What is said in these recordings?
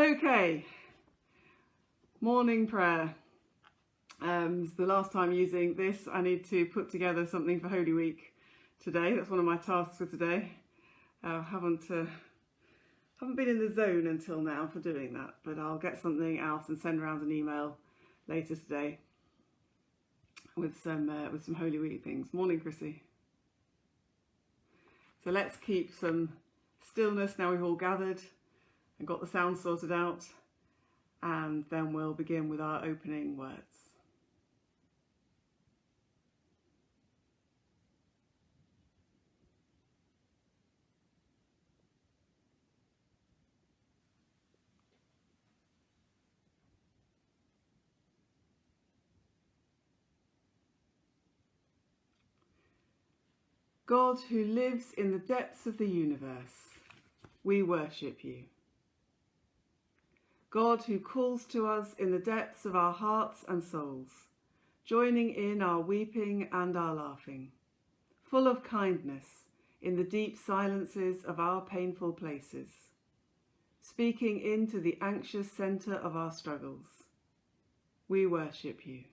Okay, morning prayer. It's the last time using this. I need to put together something for Holy Week today. That's one of my tasks for today. Haven't been in the zone until now for doing that, but I'll get something out and send around an email later today with some Holy Week things. Morning, Chrissy. So let's keep some stillness now we've all gathered and got the sound sorted out, and then we'll begin with our opening words. God, who lives in the depths of the universe, we worship you. God, who calls to us in the depths of our hearts and souls, joining in our weeping and our laughing, full of kindness in the deep silences of our painful places, speaking into the anxious centre of our struggles, we worship you.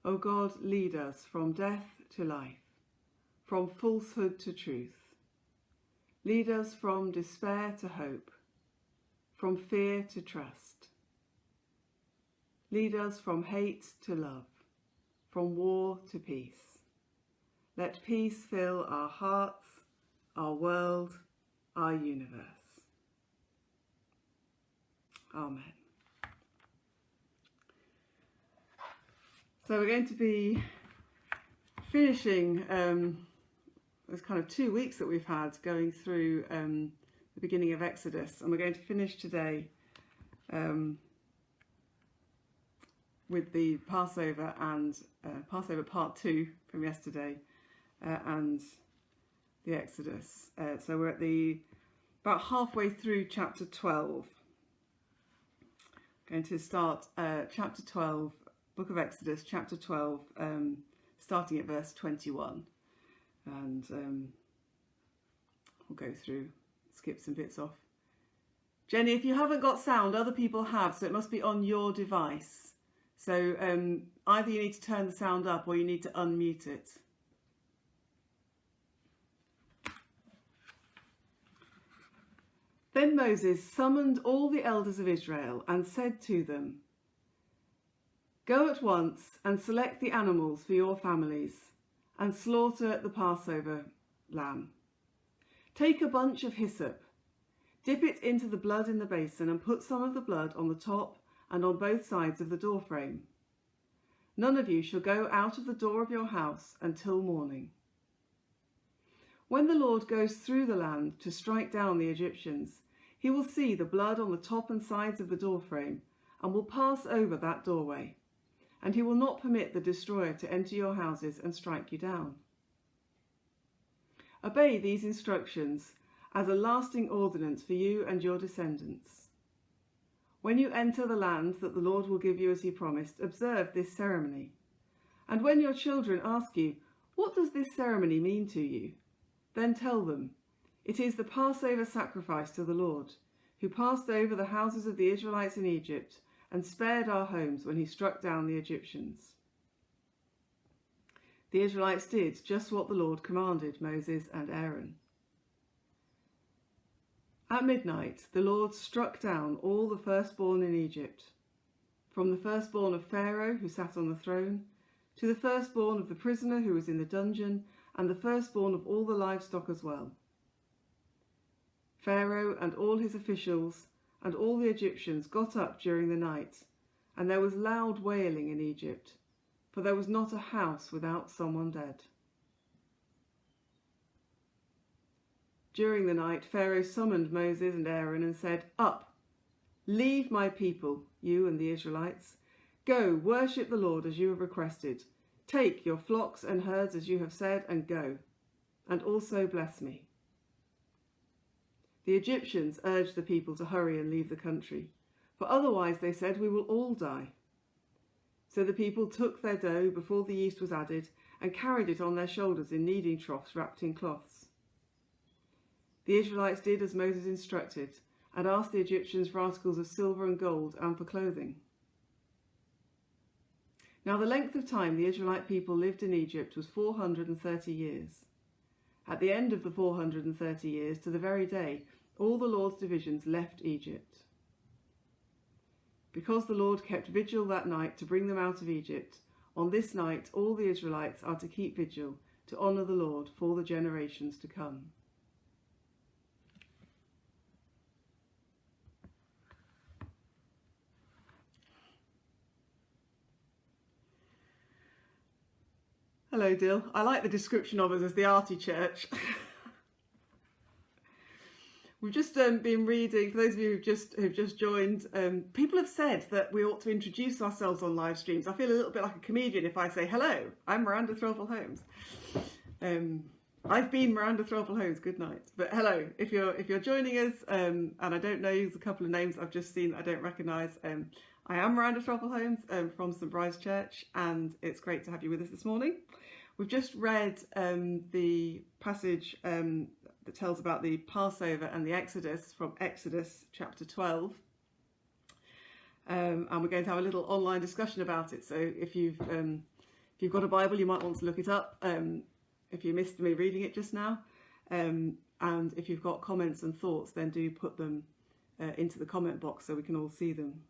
O God, lead us from death to life, from falsehood to truth. Lead us from despair to hope, from fear to trust. Lead us from hate to love, from war to peace. Let peace fill our hearts, our world, our universe. Amen. So we're going to be finishing those kind of 2 weeks that we've had going through the beginning of Exodus, and we're going to finish today with the Passover and Passover part 2 from yesterday and the Exodus. So we're at about halfway through chapter 12. Going to start chapter 12. Book of Exodus, chapter 12, starting at verse 21. And we'll go through, skip some bits off. Jenny, if you haven't got sound, other people have, so it must be on your device. So either you need to turn the sound up or you need to unmute it. Then Moses summoned all the elders of Israel and said to them, "Go at once and select the animals for your families and slaughter the Passover lamb. Take a bunch of hyssop, dip it into the blood in the basin and put some of the blood on the top and on both sides of the doorframe. None of you shall go out of the door of your house until morning. When the Lord goes through the land to strike down the Egyptians, he will see the blood on the top and sides of the doorframe and will pass over that doorway. And he will not permit the destroyer to enter your houses and strike you down. Obey these instructions as a lasting ordinance for you and your descendants. When you enter the land that the Lord will give you as he promised, observe this ceremony. And when your children ask you, 'What does this ceremony mean to you?' then tell them, 'It is the Passover sacrifice to the Lord, who passed over the houses of the Israelites in Egypt and spared our homes when he struck down the Egyptians.' The Israelites did just what the Lord commanded Moses and Aaron. At midnight, the Lord struck down all the firstborn in Egypt, from the firstborn of Pharaoh who sat on the throne, to the firstborn of the prisoner who was in the dungeon, and the firstborn of all the livestock as well. Pharaoh and all his officials and all the Egyptians got up during the night, and there was loud wailing in Egypt, for there was not a house without someone dead. During the night, Pharaoh summoned Moses and Aaron and said, 'Up, leave my people, you and the Israelites. Go, worship the Lord as you have requested. Take your flocks and herds as you have said, and go, and also bless me.' The Egyptians urged the people to hurry and leave the country, for otherwise, they said, we will all die. So the people took their dough before the yeast was added and carried it on their shoulders in kneading troughs wrapped in cloths. The Israelites did as Moses instructed and asked the Egyptians for articles of silver and gold and for clothing. Now the length of time the Israelite people lived in Egypt was 430 years. At the end of the 430 years, to the very day, all the Lord's divisions left Egypt. Because the Lord kept vigil that night to bring them out of Egypt, on this night all the Israelites are to keep vigil to honour the Lord for the generations to come. Hello, Dill. I like the description of us as the arty church. We've just been reading, for those of you who've just joined, people have said that we ought to introduce ourselves on live streams. I feel a little bit like a comedian if I say, hello, I'm Miranda Threlfall Holmes. I've been Miranda Threlfall Holmes, good night. But hello, if you're joining us, and I don't know, there's a couple of names I've just seen that I don't recognise. I am Miranda Threlfall Holmes from St Bride's Church, and it's great to have you with us this morning. We've just read the passage that tells about the Passover and the Exodus from Exodus chapter 12. And we're going to have a little online discussion about it. So if you've got a Bible, you might want to look it up if you missed me reading it just now. And if you've got comments and thoughts, then do put them into the comment box so we can all see them.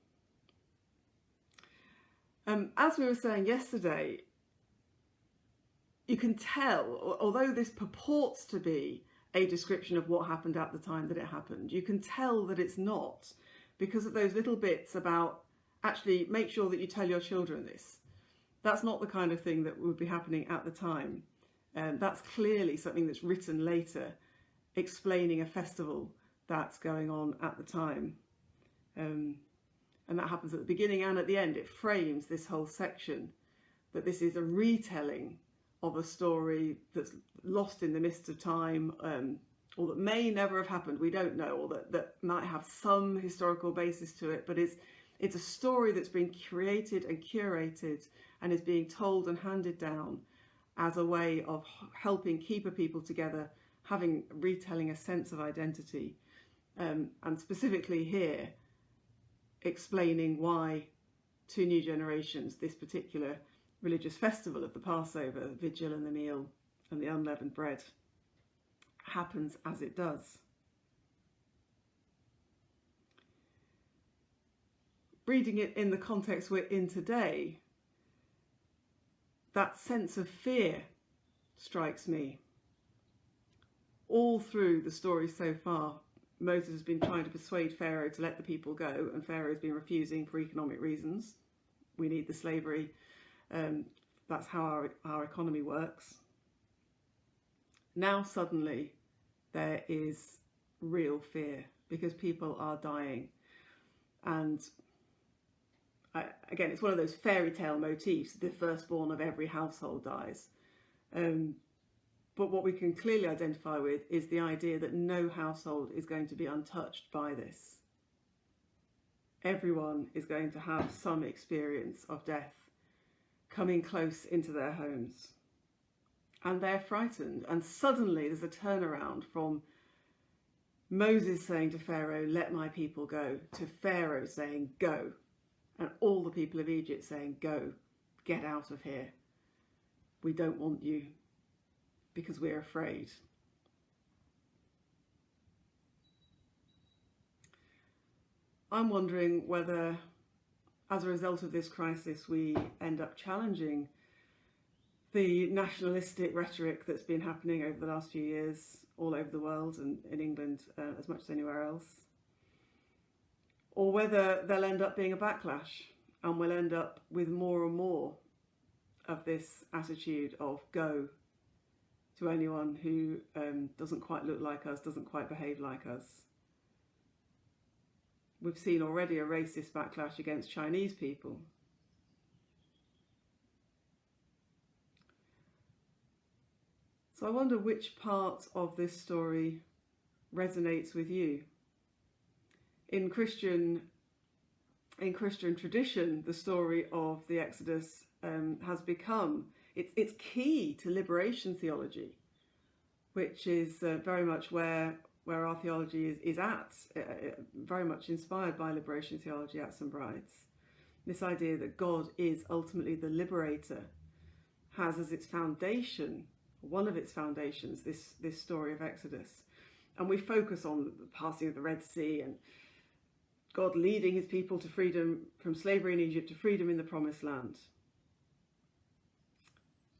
As we were saying yesterday, you can tell, although this purports to be a description of what happened at the time that it happened, you can tell that it's not, because of those little bits about actually make sure that you tell your children this. That's not the kind of thing that would be happening at the time. That's clearly something that's written later, explaining a festival that's going on at the time. And that happens at the beginning and at the end. It frames this whole section that this is a retelling of a story that's lost in the mist of time, or that may never have happened, we don't know, or that might have some historical basis to it, but it's a story that's been created and curated and is being told and handed down as a way of helping keep a people together, retelling a sense of identity, and specifically here explaining why to new generations this particular religious festival of the Passover, the vigil and the meal and the unleavened bread, happens as it does. Reading it in the context we're in today, that sense of fear strikes me. All through the story so far, Moses has been trying to persuade Pharaoh to let the people go, and Pharaoh's been refusing for economic reasons. We need the slavery. That's how our economy works. Now suddenly there is real fear because people are dying. And again, it's one of those fairy tale motifs. The firstborn of every household dies. But what we can clearly identify with is the idea that no household is going to be untouched by this. Everyone is going to have some experience of death coming close into their homes. And they're frightened. And suddenly there's a turnaround from Moses saying to Pharaoh, let my people go, to Pharaoh saying, go. And all the people of Egypt saying, go, get out of here. We don't want you because we're afraid. I'm wondering whether, as a result of this crisis, we end up challenging the nationalistic rhetoric that's been happening over the last few years all over the world and in England as much as anywhere else. Or whether there'll end up being a backlash and we'll end up with more and more of this attitude of go to anyone who doesn't quite look like us, doesn't quite behave like us. We've seen already a racist backlash against Chinese people. So I wonder which part of this story resonates with you. In Christian in Christian tradition, the story of the Exodus has become, it's key to liberation theology, which is very much where our theology is at, very much inspired by liberation theology at St Bride's. This idea that God is ultimately the liberator has as its foundation, one of its foundations, this story of Exodus. And we focus on the passing of the Red Sea and God leading his people to freedom from slavery in Egypt to freedom in the Promised Land.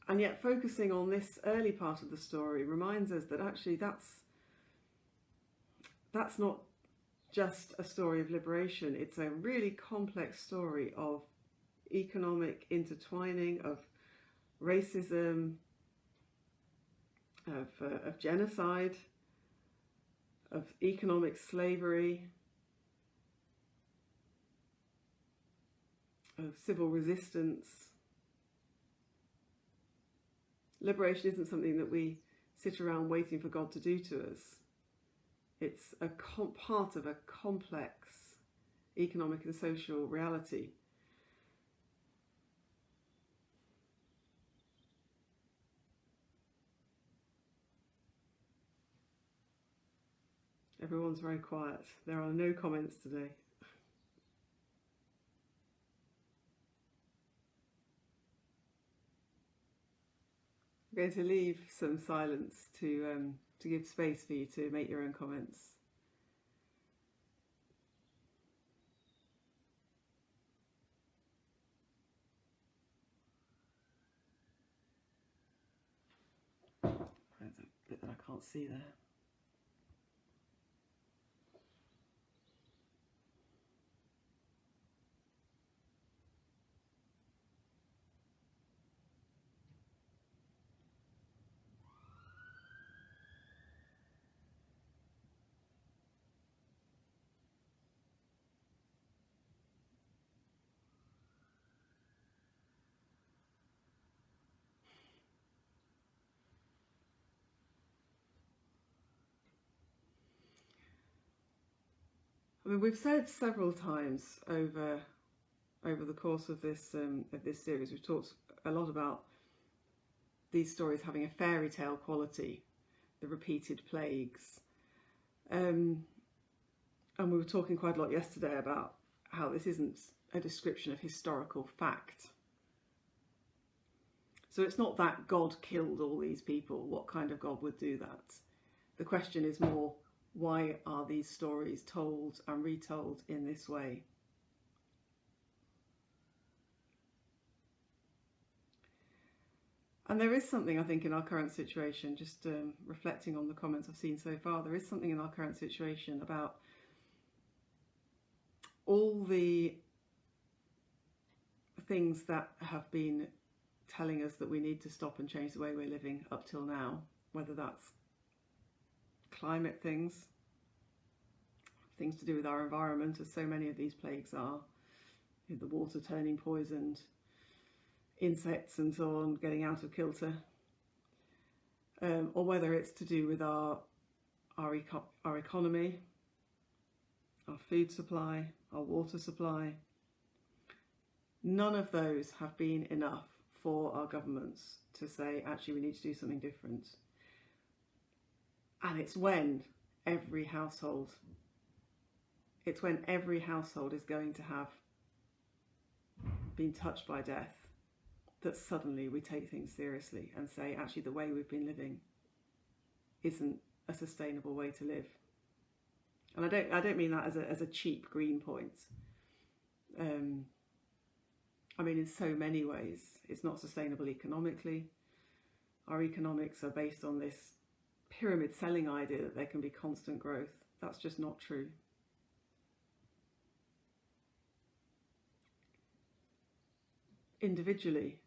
And yet focusing on this early part of the story reminds us that actually that's not just a story of liberation. It's a really complex story of economic intertwining, of racism, of genocide, of economic slavery, of civil resistance. Liberation isn't something that we sit around waiting for God to do to us. It's a part of a complex economic and social reality. Everyone's very quiet. There are no comments today. I'm going to leave some silence to give space for you to make your own comments. There's a bit that I can't see there. I mean, we've said several times over the course of this series, we've talked a lot about these stories having a fairy tale quality, the repeated plagues, and we were talking quite a lot yesterday about how this isn't a description of historical fact. So it's not that God killed all these people. What kind of God would do that? The question is more, why are these stories told and retold in this way? And there is something, I think, in our current situation, just reflecting on the comments I've seen so far, there is something in our current situation about all the things that have been telling us that we need to stop and change the way we're living up till now, whether that's climate things to do with our environment, as so many of these plagues are, the water turning poisoned, insects and so on getting out of kilter, or whether it's to do with our economy, our food supply, our water supply. None of those have been enough for our governments to say, actually, we need to do something different. And it's when every household is going to have been touched by death that suddenly we take things seriously and say, actually, the way we've been living isn't a sustainable way to live. And I don't mean that as a cheap green point. I mean, in so many ways, it's not sustainable economically. Our economics are based on this pyramid selling idea that there can be constant growth. That's just not true. Individually,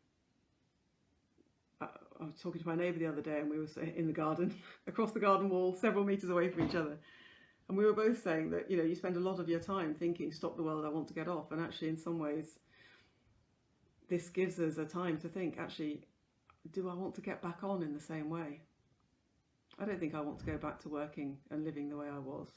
I was talking to my neighbour the other day, and we were in the garden, across the garden wall, several metres away from each other. And we were both saying that, you spend a lot of your time thinking, stop the world, I want to get off. And actually, in some ways, this gives us a time to think, actually, do I want to get back on in the same way? I don't think I want to go back to working and living the way I was.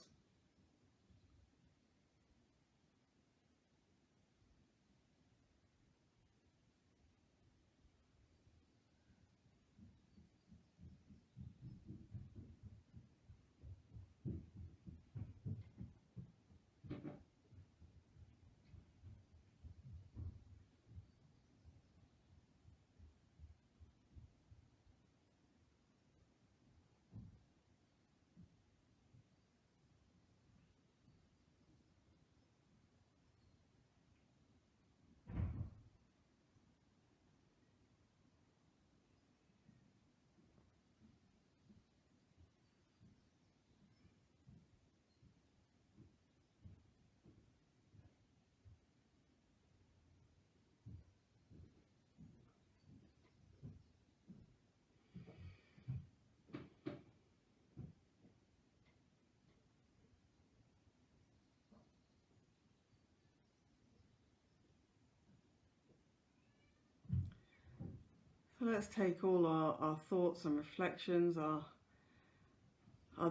So let's take all our thoughts and reflections, our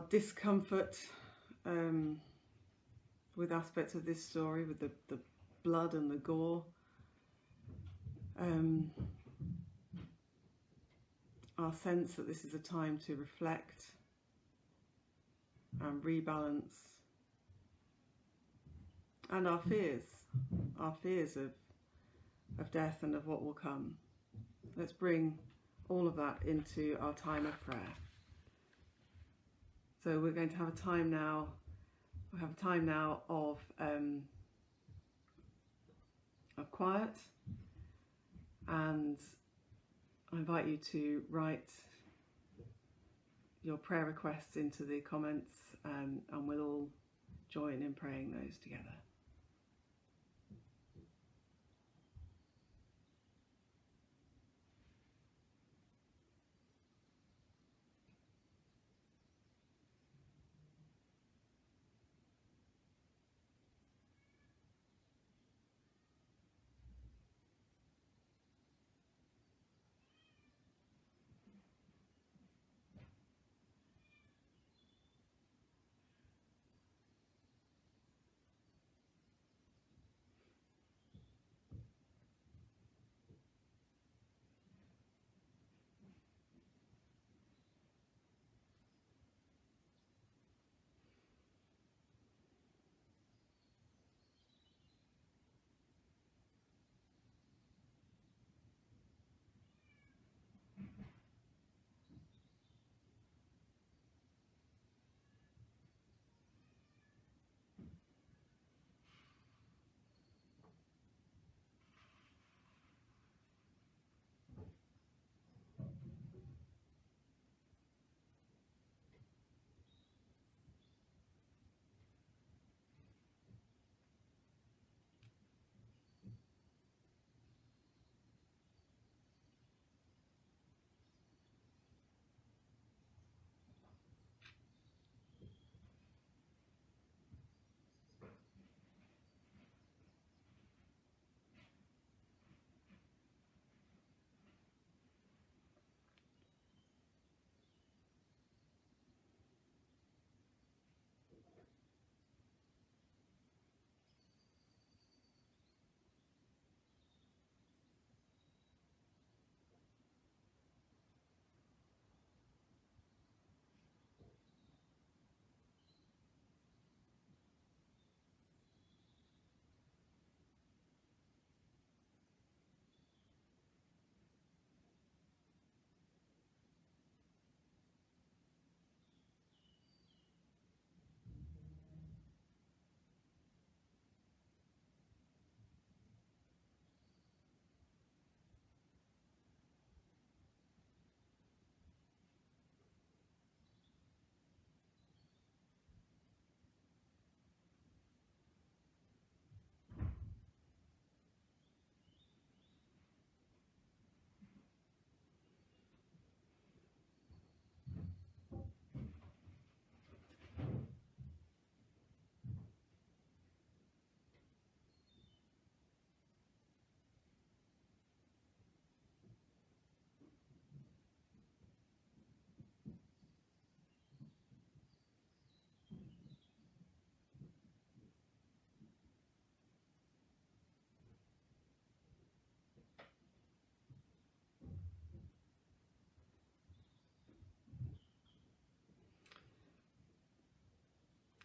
discomfort with aspects of this story, with the blood and the gore, our sense that this is a time to reflect and rebalance, and our fears of death and of what will come. Let's bring all of that into our time of prayer. So we're going to have a time now. We'll have a time now of quiet, and I invite you to write your prayer requests into the comments, and we'll all join in praying those together.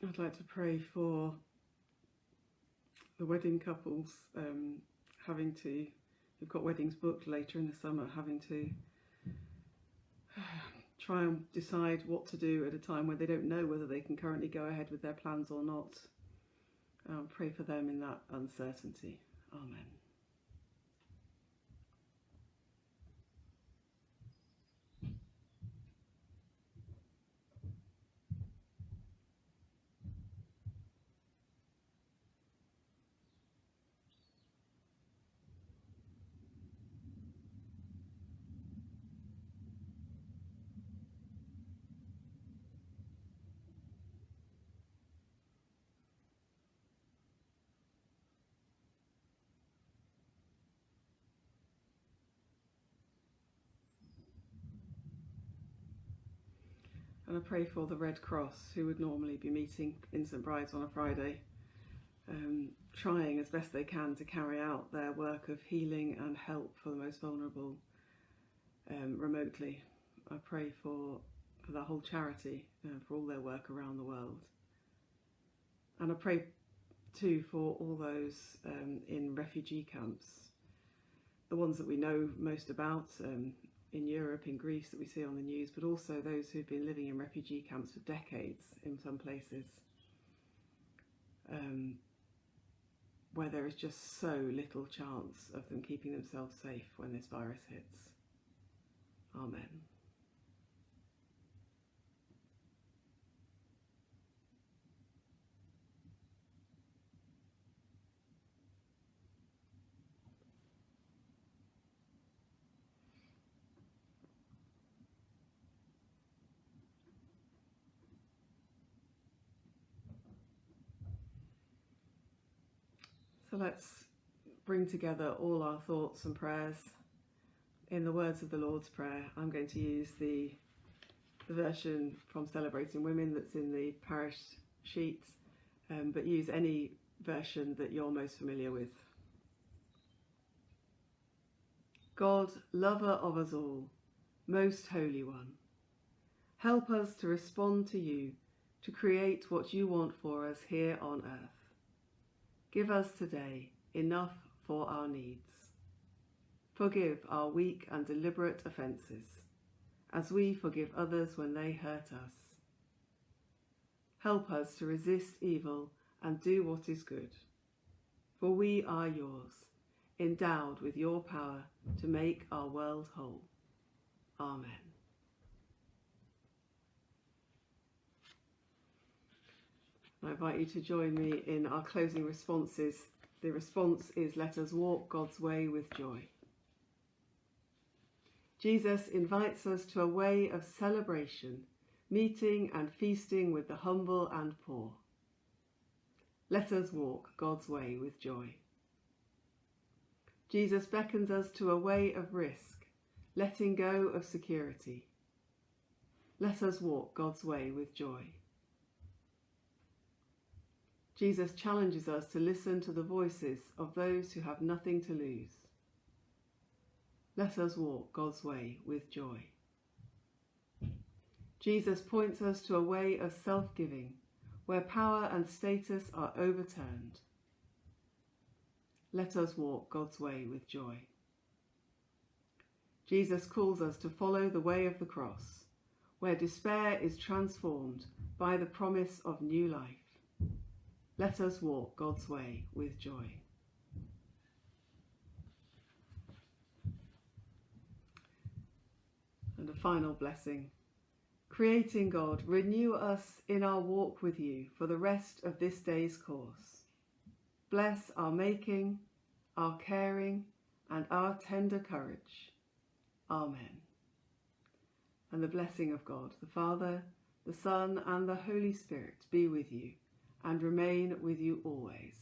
I'd like to pray for the wedding couples who've got weddings booked later in the summer, having to try and decide what to do at a time where they don't know whether they can currently go ahead with their plans or not. Pray for them in that uncertainty. Amen. And I pray for the Red Cross, who would normally be meeting in St Bride's on a Friday, trying as best they can to carry out their work of healing and help for the most vulnerable remotely. I pray for the whole charity, for all their work around the world. And I pray too for all those in refugee camps, the ones that we know most about in Europe, in Greece, that we see on the news, but also those who've been living in refugee camps for decades in some places, where there is just so little chance of them keeping themselves safe when this virus hits. Amen. So let's bring together all our thoughts and prayers in the words of the Lord's Prayer. I'm going to use the version from Celebrating Women that's in the parish sheet, but use any version that you're most familiar with. God, lover of us all, most holy one, help us to respond to you, to create what you want for us here on earth. Give us today enough for our needs. Forgive our weak and deliberate offences, as we forgive others when they hurt us. Help us to resist evil and do what is good, for we are yours, endowed with your power to make our world whole. Amen. I invite you to join me in our closing responses. The response is, let us walk God's way with joy. Jesus invites us to a way of celebration, meeting and feasting with the humble and poor. Let us walk God's way with joy. Jesus beckons us to a way of risk, letting go of security. Let us walk God's way with joy. Jesus challenges us to listen to the voices of those who have nothing to lose. Let us walk God's way with joy. Jesus points us to a way of self-giving, where power and status are overturned. Let us walk God's way with joy. Jesus calls us to follow the way of the cross, where despair is transformed by the promise of new life. Let us walk God's way with joy. And a final blessing. Creating God, renew us in our walk with you for the rest of this day's course. Bless our making, our caring, and our tender courage. Amen. And the blessing of God, the Father, the Son, and the Holy Spirit be with you and remain with you always.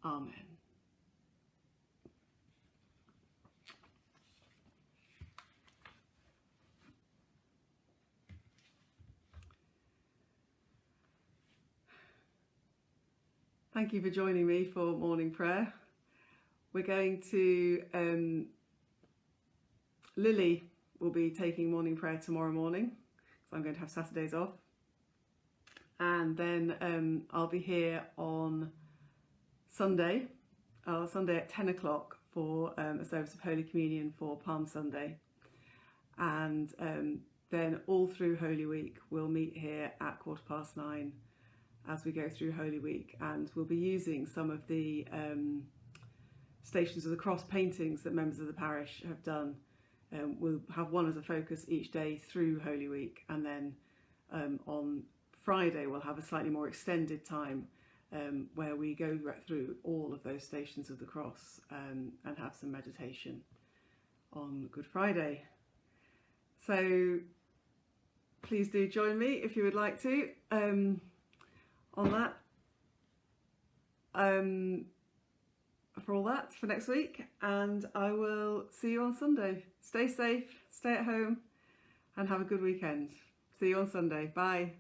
Amen. Thank you for joining me for morning prayer. We're going to, Lily will be taking morning prayer tomorrow morning, so I'm going to have Saturdays off. And then I'll be here on Sunday at 10 o'clock for a service of Holy Communion for Palm Sunday. And then all through Holy Week, we'll meet here at 9:15 as we go through Holy Week. And we'll be using some of the Stations of the Cross paintings that members of the parish have done. We'll have one as a focus each day through Holy Week. And then on Friday, we'll have a slightly more extended time where we go through all of those Stations of the Cross and have some meditation on Good Friday. So please do join me if you would like to on that. For all that for next week, and I will see you on Sunday. Stay safe, stay at home, and have a good weekend. See you on Sunday. Bye.